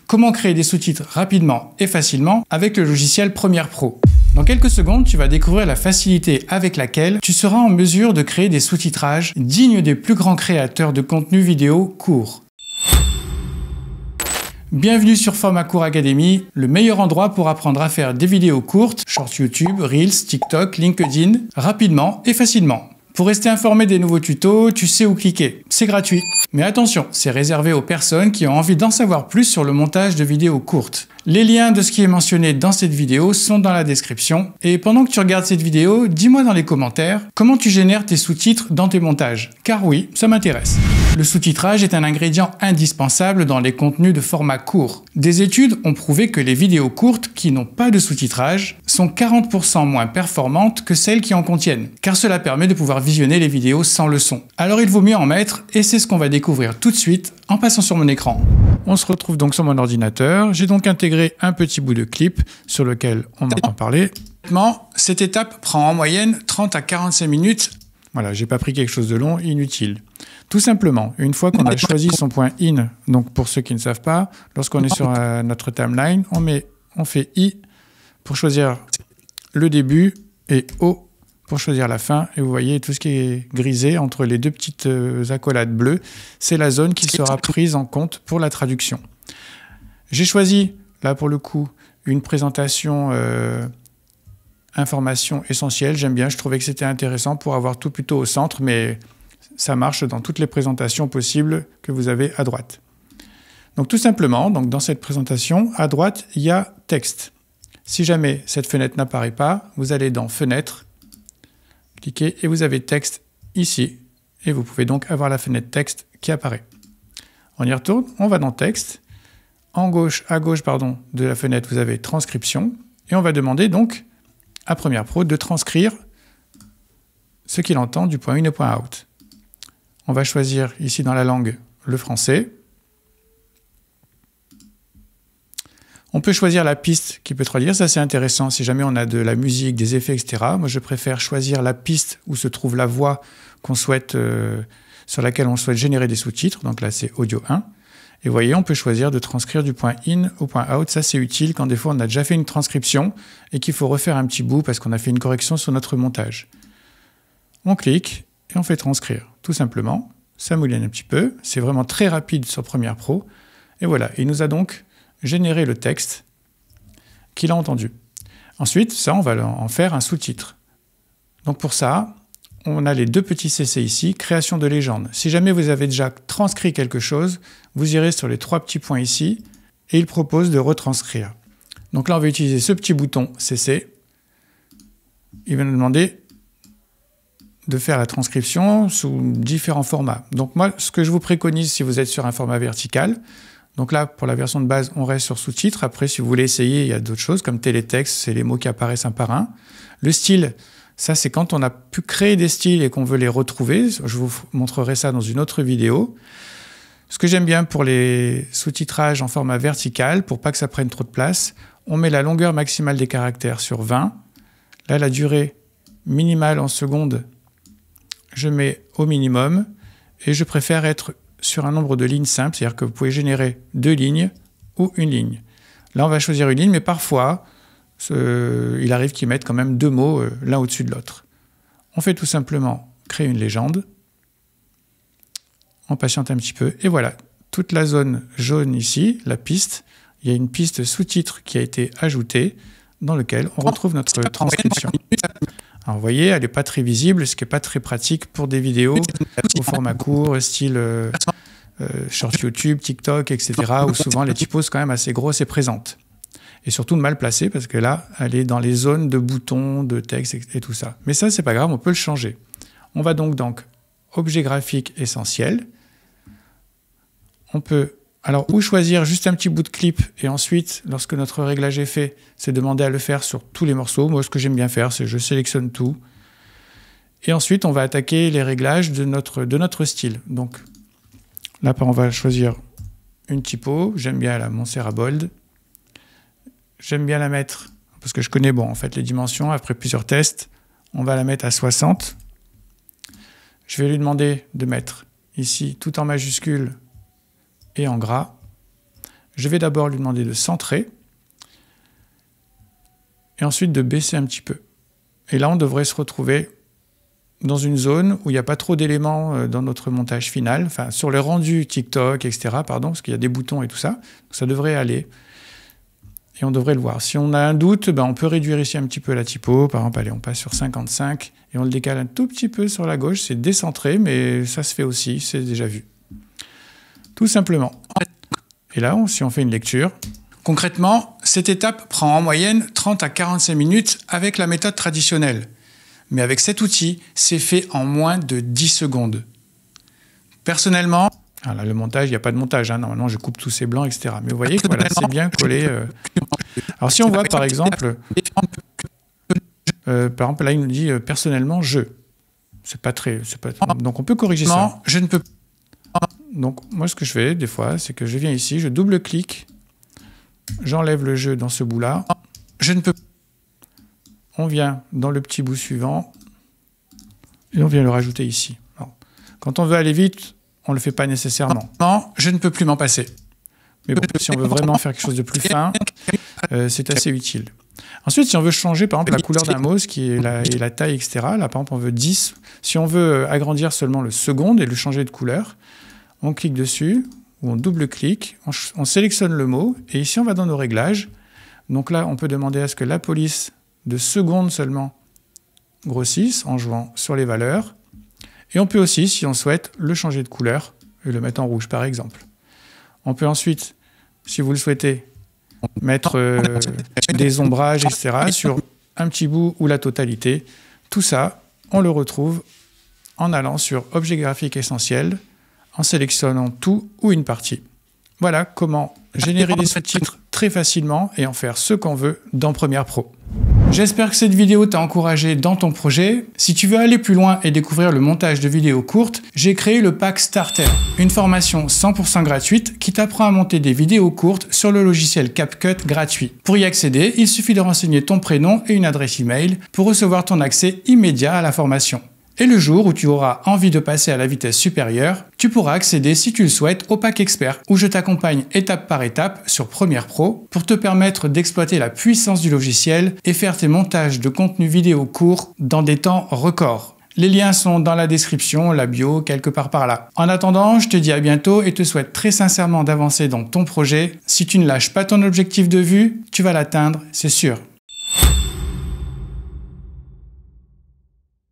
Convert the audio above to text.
Comment créer des sous-titres rapidement et facilement avec le logiciel Premiere Pro. Dans quelques secondes, tu vas découvrir la facilité avec laquelle tu seras en mesure de créer des sous-titrages dignes des plus grands créateurs de contenu vidéo court. Bienvenue sur Format Court Academy, le meilleur endroit pour apprendre à faire des vidéos courtes, Shorts YouTube, Reels, TikTok, LinkedIn, rapidement et facilement. Pour rester informé des nouveaux tutos, tu sais où cliquer. C'est gratuit. Mais attention, c'est réservé aux personnes qui ont envie d'en savoir plus sur le montage de vidéos courtes. Les liens de ce qui est mentionné dans cette vidéo sont dans la description. Et pendant que tu regardes cette vidéo, dis-moi dans les commentaires comment tu génères tes sous-titres dans tes montages. Car oui, ça m'intéresse. Le sous-titrage est un ingrédient indispensable dans les contenus de format court. Des études ont prouvé que les vidéos courtes qui n'ont pas de sous-titrage sont 40% moins performantes que celles qui en contiennent, car cela permet de pouvoir visionner les vidéos sans le son. Alors il vaut mieux en mettre, et c'est ce qu'on va découvrir tout de suite en passant sur mon écran. On se retrouve donc sur mon ordinateur. J'ai donc intégré un petit bout de clip sur lequel on entend parler. Cette étape prend en moyenne 30 à 45 minutes. Voilà, j'ai pas pris quelque chose de long, inutile. Tout simplement, une fois qu'on a choisi son point in, donc pour ceux qui ne savent pas, lorsqu'on est sur notre timeline, on fait I pour choisir le début et O pour choisir la fin. Et vous voyez tout ce qui est grisé entre les deux petites accolades bleues, c'est la zone qui sera prise en compte pour la traduction. J'ai choisi, là pour le coup, une présentation information essentielle. J'aime bien, je trouvais que c'était intéressant pour avoir tout plutôt au centre, mais ça marche dans toutes les présentations possibles que vous avez à droite. Donc tout simplement, dans cette présentation, à droite, il y a texte. Si jamais cette fenêtre n'apparaît pas, vous allez dans Fenêtre, cliquez et vous avez texte ici. Et vous pouvez donc avoir la fenêtre texte qui apparaît. On y retourne, on va dans Texte. À gauche de la fenêtre, vous avez Transcription. Et on va demander donc à Premiere Pro de transcrire ce qu'il entend du point in au point out. On va choisir ici dans la langue le français. On peut choisir la piste qui peut traduire, ça c'est intéressant si jamais on a de la musique, des effets, etc. Moi je préfère choisir la piste où se trouve la voix qu'on souhaite, sur laquelle on souhaite générer des sous-titres, donc là c'est audio 1. Et vous voyez, on peut choisir de transcrire du point in au point out, ça c'est utile quand des fois on a déjà fait une transcription et qu'il faut refaire un petit bout parce qu'on a fait une correction sur notre montage. On clique et on fait transcrire, tout simplement. Ça mouline un petit peu, c'est vraiment très rapide sur Premiere Pro. Et voilà, il nous a donc générer le texte qu'il a entendu. Ensuite, ça, on va en faire un sous-titre. Donc pour ça, on a les deux petits CC ici, création de légende. Si jamais vous avez déjà transcrit quelque chose, vous irez sur les trois petits points ici, et il propose de retranscrire. Donc là, on va utiliser ce petit bouton CC. Il va nous demander de faire la transcription sous différents formats. Donc moi, ce que je vous préconise si vous êtes sur un format vertical, donc là, pour la version de base, on reste sur sous-titres. Après, si vous voulez essayer, il y a d'autres choses comme télétexte, c'est les mots qui apparaissent un par un. Le style, ça c'est quand on a pu créer des styles et qu'on veut les retrouver. Je vous montrerai ça dans une autre vidéo. Ce que j'aime bien pour les sous-titrages en format vertical, pour pas que ça prenne trop de place, on met la longueur maximale des caractères sur 20. Là, la durée minimale en secondes, je mets au minimum. Et je préfère être sur un nombre de lignes simples, c'est-à-dire que vous pouvez générer 2 lignes ou une ligne. Là, on va choisir une ligne, mais parfois, il arrive qu'ils mettent quand même 2 mots l'un au-dessus de l'autre. On fait tout simplement créer une légende. On patiente un petit peu, et voilà, toute la zone jaune ici, la piste, il y a une piste sous-titre qui a été ajoutée, dans laquelle on retrouve notre transcription. Alors vous voyez, elle n'est pas très visible, ce qui n'est pas très pratique pour des vidéos au format court, style Shorts YouTube, TikTok, etc., où souvent les typos sont quand même assez grosses et présentes. Et surtout mal placées, parce que là, elle est dans les zones de boutons, de texte et tout ça. Mais ça, c'est pas grave, on peut le changer. On va donc objet graphique essentiel. On peut alors ou choisir juste un petit bout de clip et ensuite, lorsque notre réglage est fait, c'est demander à le faire sur tous les morceaux. Moi, ce que j'aime bien faire, c'est je sélectionne tout. Et ensuite, on va attaquer les réglages de notre style. Donc là, on va choisir une typo. J'aime bien la Montserrat Bold. J'aime bien la mettre, parce que je connais en fait les dimensions. Après plusieurs tests, on va la mettre à 60. Je vais lui demander de mettre ici tout en majuscule et en gras. Je vais d'abord lui demander de centrer et ensuite de baisser un petit peu. Et là, on devrait se retrouver dans une zone où il n'y a pas trop d'éléments dans notre montage final, enfin sur le rendu TikTok, etc., pardon, parce qu'il y a des boutons et tout ça. Donc, ça devrait aller. Et on devrait le voir. Si on a un doute, on peut réduire ici un petit peu la typo. Par exemple, allez, on passe sur 55 et on le décale un tout petit peu sur la gauche. C'est décentré, mais ça se fait aussi, c'est déjà vu. Tout simplement. Et là, si on fait une lecture... Concrètement, cette étape prend en moyenne 30 à 45 minutes avec la méthode traditionnelle. Mais avec cet outil, c'est fait en moins de 10 secondes. Personnellement, là, le montage, il n'y a pas de montage. Normalement, je coupe tous ces blancs, etc. Mais vous voyez que voilà, c'est bien collé. Alors, si on voit, par exemple, là, il nous dit « personnellement, je ». C'est pas très... Donc, on peut corriger ça. Je ne peux pas. Donc, moi, ce que je fais, des fois, c'est que je viens ici, je double-clique, j'enlève le jeu dans ce bout-là. Je ne peux pas. On vient dans le petit bout suivant et on vient le rajouter ici. Alors, quand on veut aller vite, on ne le fait pas nécessairement. Non, je ne peux plus m'en passer. Mais bon, si on veut vraiment faire quelque chose de plus fin, c'est assez utile. Ensuite, si on veut changer, par exemple, la couleur d'un mouse et la taille, etc., là, par exemple, on veut 10. Si on veut agrandir seulement le second et le changer de couleur, on clique dessus, ou on double-clique, on sélectionne le mot, et ici, on va dans nos réglages. Donc là, on peut demander à ce que la police de secondes seulement grossisse en jouant sur les valeurs. Et on peut aussi, si on souhaite, le changer de couleur et le mettre en rouge, par exemple. On peut ensuite, si vous le souhaitez, mettre des ombrages, etc. sur un petit bout ou la totalité. Tout ça, on le retrouve en allant sur Objet graphique essentiel, en sélectionnant tout ou une partie. Voilà comment générer des sous-titres très facilement et en faire ce qu'on veut dans Premiere Pro. J'espère que cette vidéo t'a encouragé dans ton projet. Si tu veux aller plus loin et découvrir le montage de vidéos courtes, j'ai créé le pack Starter, une formation 100% gratuite qui t'apprend à monter des vidéos courtes sur le logiciel CapCut gratuit. Pour y accéder, il suffit de renseigner ton prénom et une adresse email pour recevoir ton accès immédiat à la formation. Et le jour où tu auras envie de passer à la vitesse supérieure, tu pourras accéder si tu le souhaites au pack expert où je t'accompagne étape par étape sur Premiere Pro pour te permettre d'exploiter la puissance du logiciel et faire tes montages de contenu vidéo courts dans des temps records. Les liens sont dans la description, la bio, quelque part par là. En attendant, je te dis à bientôt et te souhaite très sincèrement d'avancer dans ton projet. Si tu ne lâches pas ton objectif de vue, tu vas l'atteindre, c'est sûr.